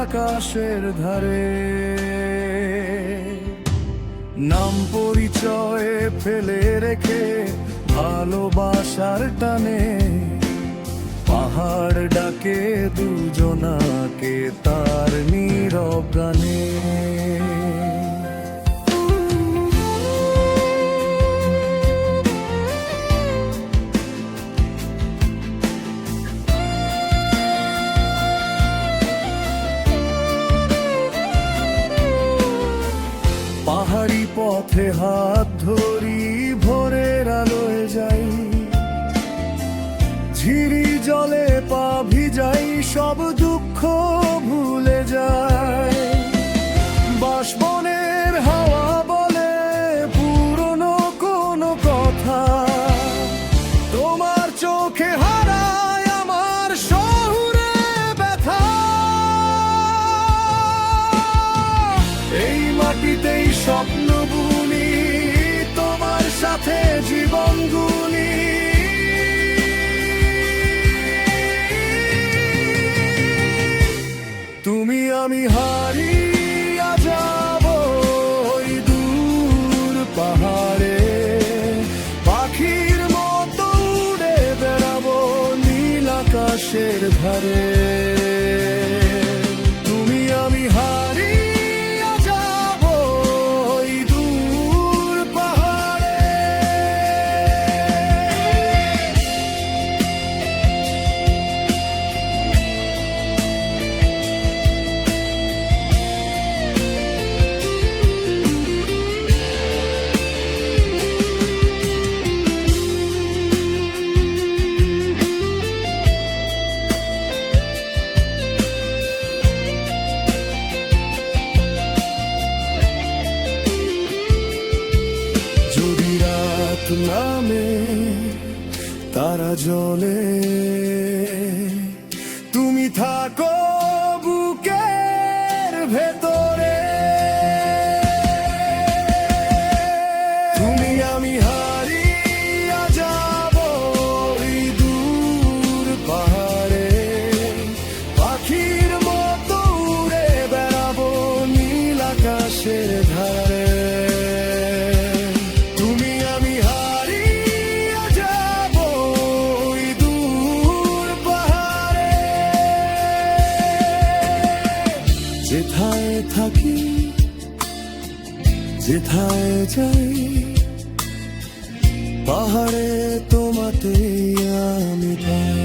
আকাশের ধারে। নাম পরিচয়ে ফেলে রেখে ভালোবাসার টানে পাহাড় ডাকে দুজনাকে তার নীরব গানে। পাহাড়ি পথে হাত ধরি ভোরের আলোয় যাই, ঝিরি জলে পা ভিজাই, সব দুঃখ ভুলে যাই। বাঁশবনের হাওয়া বলে পুরনো কোনো কথা, তোমার চোখে হারায় আমার শহুরে ব্যথা। এই মাটিতেই স্বপ্ন বুনি, তোমার সাথে জীবন গুনি। তুমি আমি হারিয়ে যাব ওই দূর পাহাড়ে, পাখির মতো উড়ে বেড়াবো নীল আকাশের ধারে। তুমি আমি হারিয়ে যাব ওই দূর পাহাড়ে। নামে তারা জ্বলে, তুমি থাকো বুকের ভেতরে। তুমি আমি হারিয়ে যাব ওই দূর পাহাড়ে, পাখির মতো উড়ে বেড়াবো নীল আকাশের ধারে। যেথায় থাকি যেথায় যাই, পাহাড়ে তোমাতেই আমি পাই।